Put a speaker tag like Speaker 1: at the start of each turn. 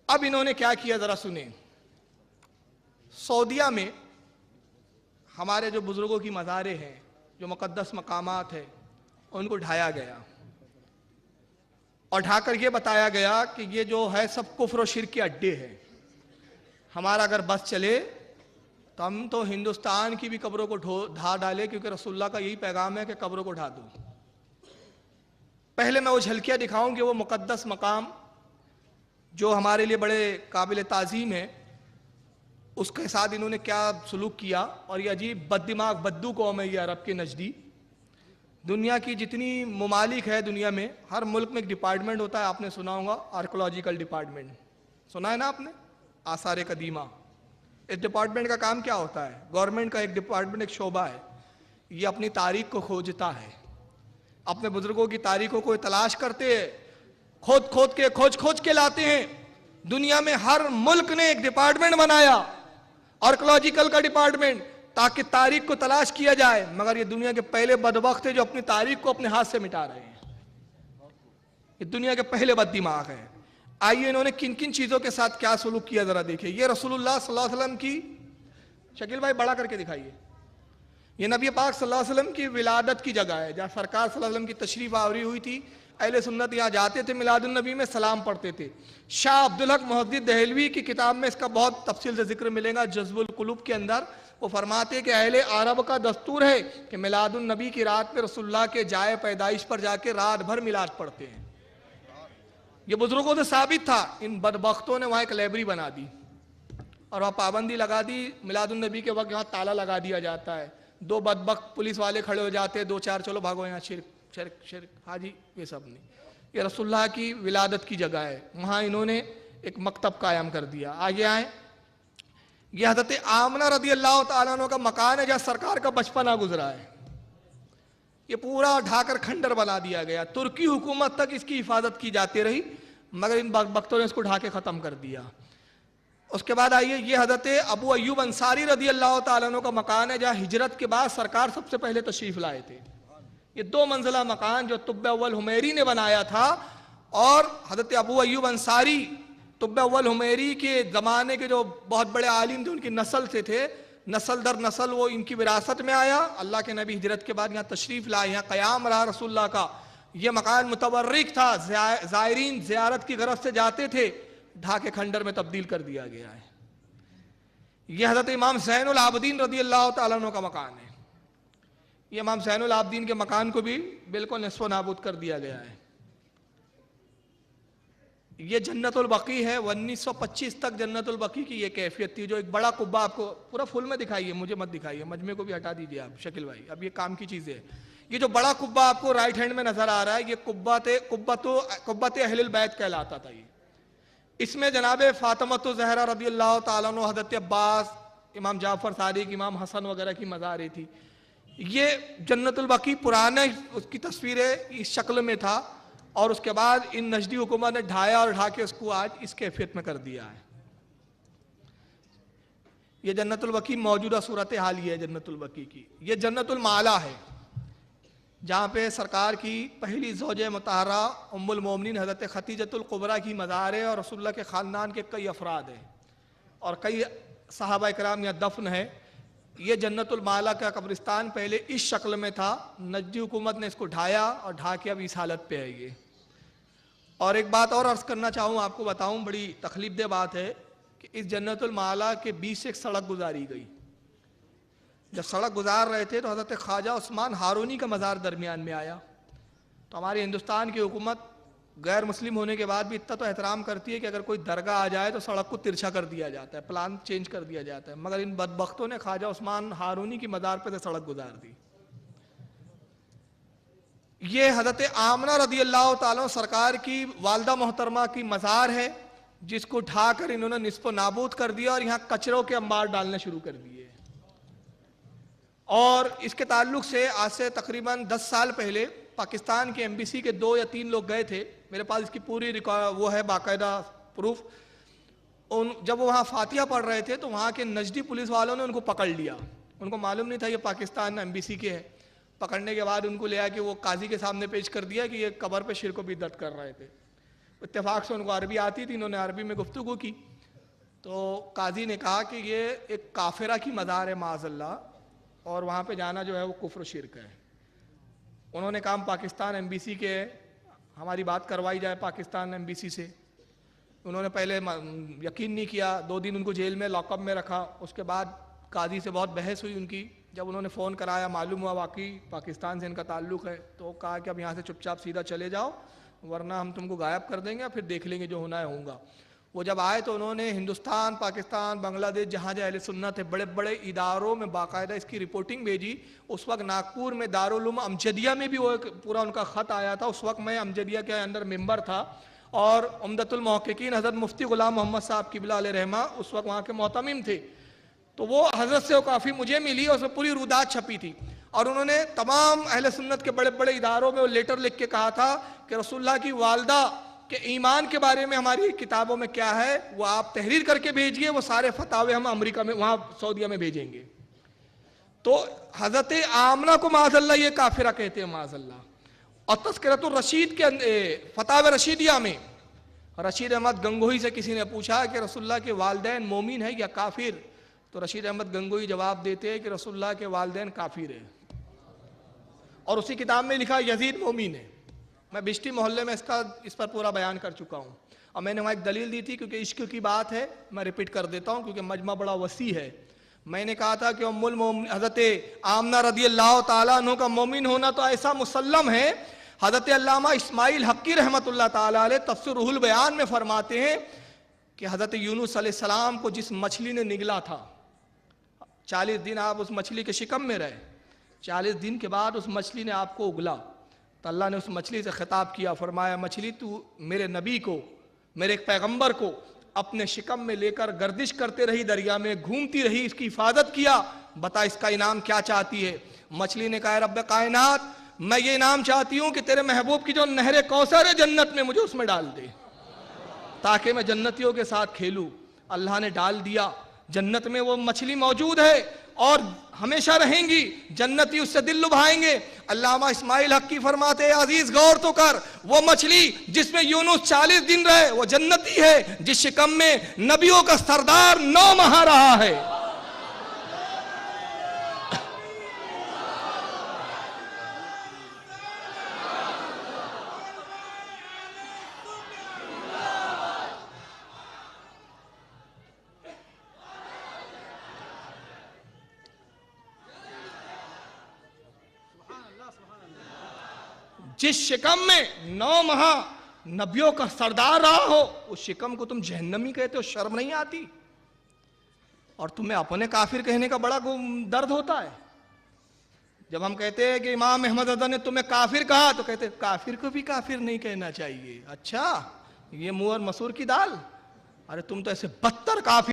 Speaker 1: अब इन्होंने क्या किया जरा सुने। सऊदिया में हमारे जो बुजुर्गों की मज़ारें हैं, जो मुक़द्दस मकामात है, उनको ढाया गया और ढाकर ये बताया गया कि ये जो है सब कुफ्र और शिर्क के अड्डे हैं। हमारा अगर बस चले तो हम तो हिंदुस्तान की भी कब्रों को ढा डाले, क्योंकि रसूलुल्लाह का यही पैगाम है कि कब्रों को ढा दो। पहले मैं वो झलकियाँ दिखाऊं कि वो मुक़द्दस मकाम जो हमारे लिए बड़े काबिल ताज़ीम है, उसके साथ इन्होंने क्या सलूक किया। और ये अजीब बददिमाग बद्दू कौम है ये अरब के नज़दीक। दुनिया की जितनी ममालिक है, दुनिया में हर मुल्क में एक डिपार्टमेंट होता है, आपने सुना होगा आर्कोलॉजिकल डिपार्टमेंट, सुना है ना आपने, आसार कदीमा। इस डिपार्टमेंट का काम क्या होता है? गवर्नमेंट का एक डिपार्टमेंट, एक शोबा है, ये अपनी तारीख को खोजता है, अपने बुजुर्गों की तारीखों को तलाश करते हैं, खोज के लाते हैं। दुनिया में हर मुल्क ने एक डिपार्टमेंट बनाया, आर्कोलॉजिकल का डिपार्टमेंट, ताकि तारीख को तलाश किया जाए। मगर ये दुनिया के पहले बदबख्त है जो अपनी तारीख को अपने हाथ से मिटा रहे हैं। ये दुनिया के पहले बददिमाग हैं। आइए इन्होंने किन किन चीजों के साथ क्या सलूक किया जरा देखिए। ये रसूलुल्लाह सल्लल्लाहु अलैहि वसल्लम की, शकील भाई बड़ा करके दिखाइए, ये नबी पाक सल्लल्लाहु अलैहि वसल्लम की विलादत की जगह है, जहाँ सरकार सल्लल्लाहु अलैहि वसल्लम की तशरीफ आवरी हुई थी। अहले सुन्नत यहाँ जाते थे, मिलादुन नबी में सलाम पढ़ते थे। शाह अब्दुल हक मुहद्दिद दहलवी की किताब में इसका बहुत तफसील से जिक्र मिलेगा, जज्बुल कुलूब के अंदर। वो फरमाते कि अहले अरब का दस्तूर है कि मिलादुन नबी की रात में रसूलुल्लाह के जाए पैदाइश पर जाके रात भर मिलाद पढ़ते हैं। ये बुजुर्गों से साबित था। इन बदबख्तों ने वहाँ एक लाइब्रेरी बना दी और वहाँ पाबंदी लगा दी, मिलादुन नबी के वक्त यहाँ ताला लगा दिया जाता है। दो बदबख्त पुलिस वाले खड़े हो जाते हैं, दो चार चलो भागो यहाँ, शिरक शिरक शिरक, हाजी ये सब नहीं। ये रसूलुल्लाह की विलादत की जगह है, वहाँ इन्होंने एक मकतब कायम कर दिया। आगे आए, ये हज़रत आमना रदी अल्लाह तआला अन्हा का मकान है, जहाँ सरकार का बचपना गुजरा है। ये पूरा ढाकर खंडर बना दिया गया। तुर्की हुकूमत तक इसकी हिफाजत की जाती रही, मगर इन बख्तों ने इसको ढाके ख़त्म कर दिया। उसके बाद आइए, ये हज़रत अबू अय्यूब अंसारी रदी अल्लाह तआला अन्हु का मकान है, जहाँ हिजरत के बाद सरकार सबसे पहले तशरीफ़ लाए थे। ये 2 मंजिला मकान जो तुब्बे अव्वल हुमैरी ने बनाया था, और हज़रत अबू अय्यूब अंसारी तुब्बे अव्वल हुमैरी के ज़माने के जो बहुत बड़े आलिम थे, उनकी नस्ल से थे, नस्ल दर नस्ल वो इनकी विरासत में आया। अल्लाह के नबी हिजरत के बाद यहाँ तशरीफ़ लाए, यहाँ क़याम रहा रसूलुल्लाह का। ये मकान मुतबर्रिक था, ज़ायरीन ज़ियारत की गरज से जाते थे, ढाके खंडर में तब्दील कर दिया गया है। यह हज़रत इमाम ज़ैनुल आबिदीन रदी अल्लाह तआला अन्हु का मकान है। ये इमाम ज़ैनुल आबिदीन के मकान को भी बिल्कुल निस्फ़ नाबूद कर दिया गया है। ये जन्नतुल बकी है, 1925 तक जन्नतुल बकी की ये कैफियत थी। जो एक बड़ा कुब्बा, आपको पूरा फुल में दिखाइए, मुझे मत दिखाइए, मजमे को भी हटा दीजिए आप शकील भाई, अब ये काम की चीज़ें है। ये जो बड़ा कुब्बा आपको राइट हैंड में नजर आ रहा है, ये कुब्बत अहलुल बैत कहलाता था। ये इसमें जनाब फातिमा ज़हरा रदी अल्लाह तआला अन्हा, हज़रत अब्बास, इमाम जाफ़र सादिक, इमाम हसन वगैरह की मज़ारें थी। ये जन्नतुल बकी पुराने उसकी तस्वीरें इस शक्ल में था, और उसके बाद इन नजदी हुकूमत ने ढाया और ढा के उसको आज इस कैफियत में कर दिया है। ये जन्नतुल बकी मौजूदा सूरत हाल ही है जन्नतुल बकी की। ये जन्नतुल माला है, जहाँ पे सरकार की पहली ज़ौजे मुतहरा उम्मुल मोमिनीन हज़रत खतीजतुल कुबरा की मज़ार है, और रसूलुल्लाह के ख़ानदान के कई अफराद हैं और कई सहाबा इकराम यहाँ दफन है। ये जन्नतुल माला का कब्रिस्तान पहले इस शक्ल में था, नजदी हुकूमत ने इसको ढाया और ढा के अब इस हालत पे है ये। और एक बात और अर्ज़ करना चाहूँ, आपको बताऊँ, बड़ी तकलीफ़देह बात है कि इस जन्नतुल माला के बीच से एक सड़क गुजारी गई। जब सड़क गुजार रहे थे तो हज़रत ख्वाजा उस्मान हारूनी का मज़ार दरमियान में आया। तो हमारी हिंदुस्तान की हुकूमत गैर मुस्लिम होने के बाद भी इतना तो एहतराम करती है कि अगर कोई दरगाह आ जाए तो सड़क को तिरछा कर दिया जाता है, प्लान चेंज कर दिया जाता है। मगर इन बदबख्तों ने ख्वाजा उस्मान हारूनी की मज़ार पर से सड़क गुजार दी। ये हज़रत आमना रदी अल्लाह तआला अन्हा सरकार की वालदा मोहतरमा की मज़ार है, जिसको ढा कर इन्होंने निस्फ़ नाबूद कर दिया और यहाँ कचरों के अंबार डालने शुरू कर दिए। और इसके ताल्लुक से आज से तकरीबन 10 साल पहले पाकिस्तान के एम्बेसी के 2 या 3 लोग गए थे। मेरे पास इसकी पूरी रिकॉर्ड वो है, बाकायदा प्रूफ। जब वो वहाँ फातिहा पढ़ रहे थे तो वहाँ के नजदी पुलिस वालों ने उनको पकड़ लिया। उनको मालूम नहीं था ये पाकिस्तान एम्बेसी के हैं। पकड़ने के बाद उनको ले आके वो काजी के सामने पेश कर दिया कि ये कब्र पे शिर्क व बिदअत कर रहे थे। इत्तेफाक से उनको अरबी आती थी, इन्होंने अरबी में गुफ्तगू की। तो काजी ने कहा कि ये एक काफिरा की मज़ार है माज़ल्ला, और वहाँ पे जाना जो है वो कुफ्र शिरक है। उन्होंने कहा पाकिस्तान एम्बेसी के हमारी बात करवाई जाए पाकिस्तान एम्बेसी से। उन्होंने पहले यकीन नहीं किया, 2 दिन उनको जेल में लॉकअप में रखा। उसके बाद काजी से बहुत बहस हुई उनकी। जब उन्होंने फ़ोन कराया, मालूम हुआ वाकई पाकिस्तान से इनका ताल्लुक़ है, तो कहा कि अब यहाँ से चुपचाप सीधा चले जाओ, वरना हम तुमको गायब कर देंगे, फिर देख लेंगे जो होना है होगा। वो जब आए तो उन्होंने हिंदुस्तान, पाकिस्तान, बांग्लादेश, जहाँ जहाँ अहले सुन्नत है, बड़े बड़े इदारों में बाकायदा इसकी रिपोर्टिंग भेजी। उस वक्त नागपुर में दारुल उलूम अमजदिया में भी वो एक पूरा उनका ख़त आया था। उस वक्त मैं अमजदिया के अंदर मेंबर था, और उम्दतुल मुहक्किकीन हज़रत मुफ्ती ग़ुलाम मोहम्मद साहब क़िबला अलैहि रहमा उस वक्त वहाँ के मोहतमिम थे। तो वो हज़रत से काफ़ी मुझे मिली, और उसमें पूरी रुदात छपी थी। और उन्होंने तमाम अहले सुन्नत के बड़े बड़े इदारों में वो लेटर लिख के कहा था कि रसूलुल्लाह की वालदा के ईमान के बारे में हमारी किताबों में क्या है वो आप तहरीर करके भेजिए, वो सारे फतावे हम अमेरिका में, वहाँ सऊदीया में भेजेंगे। तो हज़रत आमना को माज़ल्ला ये काफिरा कहते हैं माज़ल्ला। और तज़किरतुर रशीद के फतावे रशीदिया में रशीद अहमद गंगोही से किसी ने पूछा कि रसूलुल्लाह के वालिदैन मोमिन है या काफिर, तो रशीद अहमद गंगोही जवाब देते हैं कि रसूलुल्लाह के वालिदैन काफिर है। और उसी किताब में लिखा यजीद मोमिन है। मैं बिश्ती मोहल्ले में इस पर पूरा बयान कर चुका हूँ, और मैंने वहाँ एक दलील दी थी, क्योंकि इश्क की बात है मैं रिपीट कर देता हूँ क्योंकि मजमा बड़ा वसी है। मैंने कहा था कि उम्मुल मोमिन हज़रत आमना रज़ियल्लाहु ताला अन्हु का मोमिन होना तो ऐसा मुसल्लम है। हज़रत अल्लामा इस्माइल हक्की रहमतुल्लाह ताला अलैह तफ़सीर रूहुल बयान में फरमाते हैं कि हज़रत यूनुस अलैहिस्सलाम को जिस मछली ने निगला था, 40 दिन आप उस मछली के शिकम में रहे, 40 दिन के बाद उस मछली ने आपको उगला, तो अल्लाह ने उस मछली से खिताब किया, फरमाया मछली तू मेरे नबी को, मेरे एक पैगंबर को अपने शिकम में लेकर गर्दिश करते रही, दरिया में घूमती रही, इसकी हिफाजत किया, बता इसका इनाम क्या चाहती है। मछली ने कहा रब्बे कायनात, मैं ये इनाम चाहती हूँ कि तेरे महबूब की जो नहर कौसर है जन्नत में, मुझे उसमें डाल दे ताकि मैं जन्नतियों के साथ खेलूँ। अल्लाह ने डाल दिया, जन्नत में वो मछली मौजूद है और हमेशा रहेंगी, जन्नती उससे दिल लुभाएंगे। अल्लामा इस्माइल हक्की फरमाते अजीज गौर तो कर, वो मछली जिसमें यूनुस 40 दिन रहे वो जन्नती है, जिस शिकम में नबियों का सरदार 9 माह रहा है। जिस शिकम में 9 माह नबियों का सरदार रहा हो, उस शिकम को तुम जहन्नमी कहते हो, शर्म नहीं आती? और तुम्हें अपने काफिर कहने का बड़ा दर्द होता है। जब हम कहते हैं कि इमाम अहमद रज़ा ने तुम्हें काफिर कहा, तो कहते काफिर को भी काफिर नहीं कहना चाहिए। अच्छा, ये मुअर मसूर की दाल, अरे तुम तो ऐसे बदतर काफिर